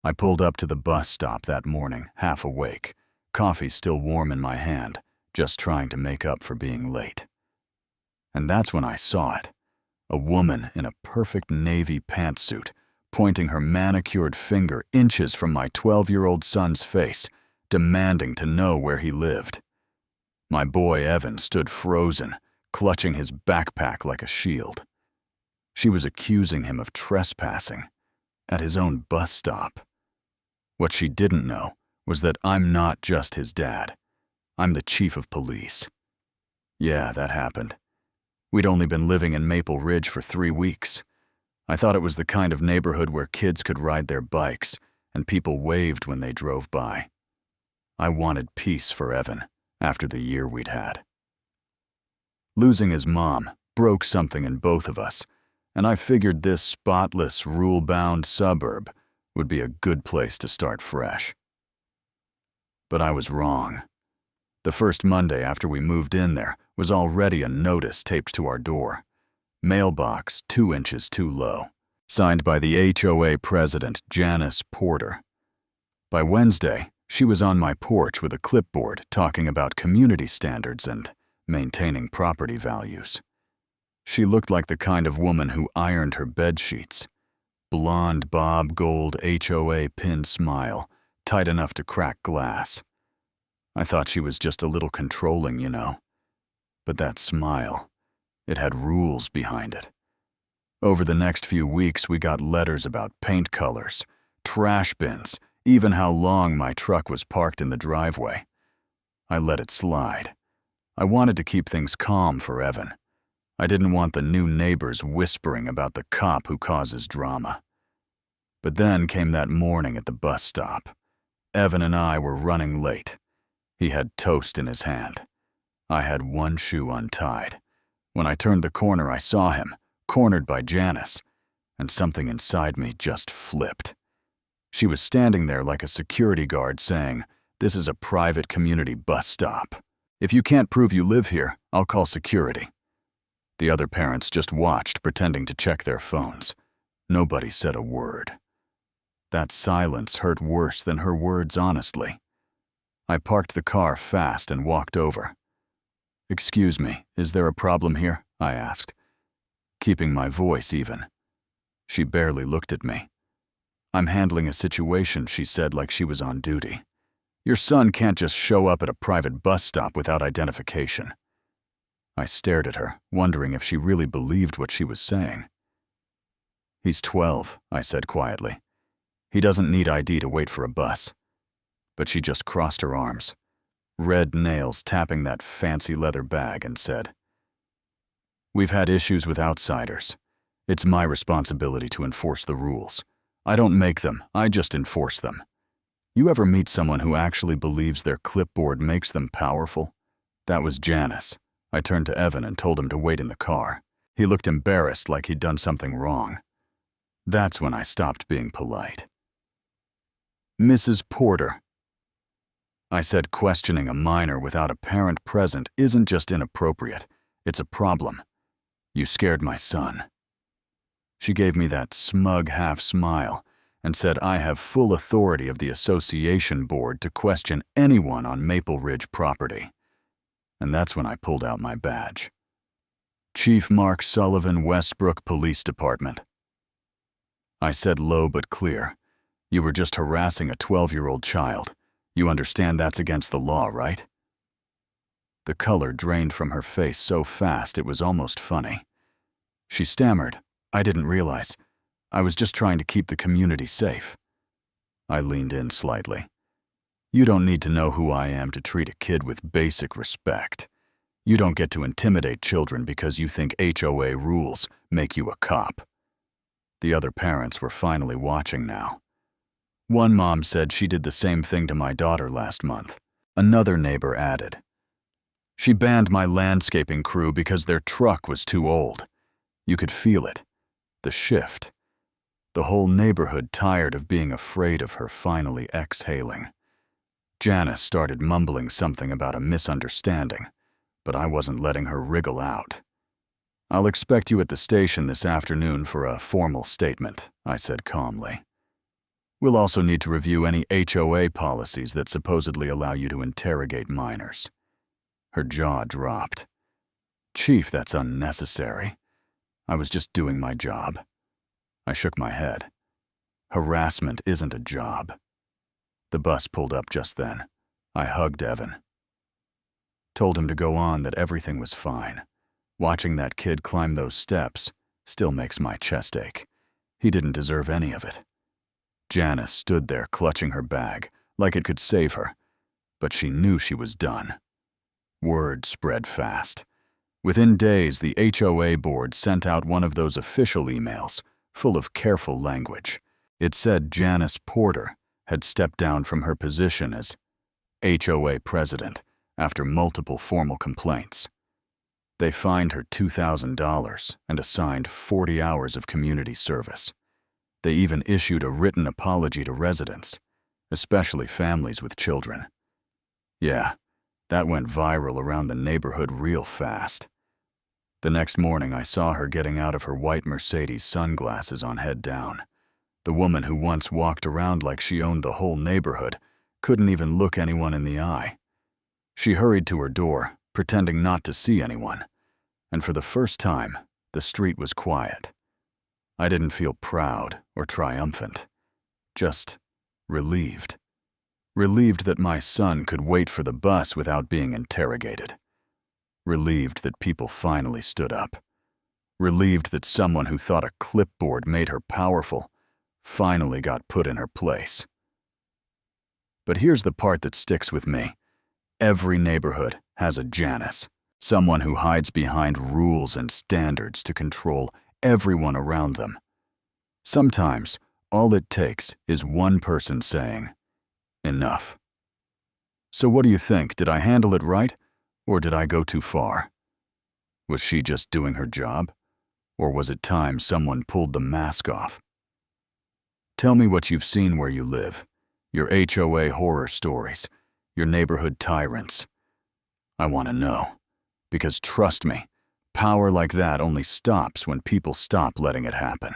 I pulled up to the bus stop that morning, half awake, coffee still warm in my hand, just trying to make up for being late. And that's when I saw it. A woman in a perfect navy pantsuit, pointing her manicured finger inches from my 12-year-old son's face, demanding to know where he lived. My boy Evan stood frozen, clutching his backpack like a shield. She was accusing him of trespassing at his own bus stop. What she didn't know was that I'm not just his dad. I'm the chief of police. Yeah, that happened. We'd only been living in Maple Ridge for 3 weeks. I thought it was the kind of neighborhood where kids could ride their bikes and people waved when they drove by. I wanted peace for Evan after the year we'd had. Losing his mom broke something in both of us, and I figured this spotless, rule-bound suburb would be a good place to start fresh. But I was wrong. The first Monday after we moved in there was already a notice taped to our door. Mailbox 2 inches too low. Signed by the HOA president, Janice Porter. By Wednesday, she was on my porch with a clipboard talking about community standards and maintaining property values. She looked like the kind of woman who ironed her bedsheets. Blonde bob gold HOA pin smile, tight enough to crack glass. I thought she was just a little controlling, you know. But that smile, it had rules behind it. Over the next few weeks, we got letters about paint colors, trash bins, even how long my truck was parked in the driveway. I let it slide. I wanted to keep things calm for Evan. I didn't want the new neighbors whispering about the cop who causes drama. But then came that morning at the bus stop. Evan and I were running late. He had toast in his hand. I had one shoe untied. When I turned the corner, I saw him, cornered by Janice, and something inside me just flipped. She was standing there like a security guard saying, "This is a private community bus stop. If you can't prove you live here, I'll call security." The other parents just watched, pretending to check their phones. Nobody said a word. That silence hurt worse than her words, honestly. I parked the car fast and walked over. "Excuse me, is there a problem here?" I asked, keeping my voice even. She barely looked at me. "I'm handling a situation," she said like she was on duty. "Your son can't just show up at a private bus stop without identification." I stared at her, wondering if she really believed what she was saying. "He's 12, I said quietly. "He doesn't need ID to wait for a bus." But she just crossed her arms, red nails tapping that fancy leather bag, and said, "We've had issues with outsiders. It's my responsibility to enforce the rules. I don't make them, I just enforce them. You ever meet someone who actually believes their clipboard makes them powerful?" That was Janice. I turned to Evan and told him to wait in the car. He looked embarrassed, like he'd done something wrong. That's when I stopped being polite. "Mrs. Porter," I said, questioning a minor without a parent present isn't just inappropriate, it's a problem. "You scared my son." She gave me that smug half-smile and said I have full authority of the association board to question anyone on Maple Ridge property. And that's when I pulled out my badge. "Chief Mark Sullivan, Westbrook Police Department." I said low but clear, "You were just harassing a 12-year-old child. You understand that's against the law, right?" The color drained from her face so fast it was almost funny. She stammered, "I didn't realize. I was just trying to keep the community safe." I leaned in slightly. "You don't need to know who I am to treat a kid with basic respect. You don't get to intimidate children because you think HOA rules make you a cop." The other parents were finally watching now. One mom said she did the same thing to my daughter last month. Another neighbor added, "She banned my landscaping crew because their truck was too old." You could feel it. The shift. The whole neighborhood tired of being afraid of her finally exhaling. Janice started mumbling something about a misunderstanding, but I wasn't letting her wriggle out. "I'll expect you at the station this afternoon for a formal statement," I said calmly. We'll also need to review any HOA policies that supposedly allow you to interrogate minors." Her jaw dropped. "Chief, that's unnecessary. I was just doing my job." I shook my head. Harassment isn't a job. The bus pulled up just then. I hugged Evan. Told him to go on, that everything was fine. Watching that kid climb those steps still makes my chest ache. He didn't deserve any of it. Janice stood there clutching her bag, like it could save her, but she knew she was done. Word spread fast. Within days, the HOA board sent out one of those official emails, full of careful language. It said Janice Porter had stepped down from her position as HOA president after multiple formal complaints. They fined her $2,000 and assigned 40 hours of community service. They even issued a written apology to residents, especially families with children. Yeah, that went viral around the neighborhood real fast. The next morning, I saw her getting out of her white Mercedes sunglasses on head down. The woman who once walked around like she owned the whole neighborhood couldn't even look anyone in the eye. She hurried to her door, pretending not to see anyone, and for the first time, the street was quiet. I didn't feel proud or triumphant, just relieved. Relieved that my son could wait for the bus without being interrogated. Relieved that people finally stood up. Relieved that someone who thought a clipboard made her powerful finally got put in her place. But here's the part that sticks with me. Every neighborhood has a Janice, someone who hides behind rules and standards to control everyone around them. Sometimes, all it takes is one person saying, "Enough." So what do you think? Did I handle it right? Or did I go too far? Was she just doing her job? Or was it time someone pulled the mask off? Tell me what you've seen where you live, your HOA horror stories, your neighborhood tyrants. I want to know. Because trust me, power like that only stops when people stop letting it happen.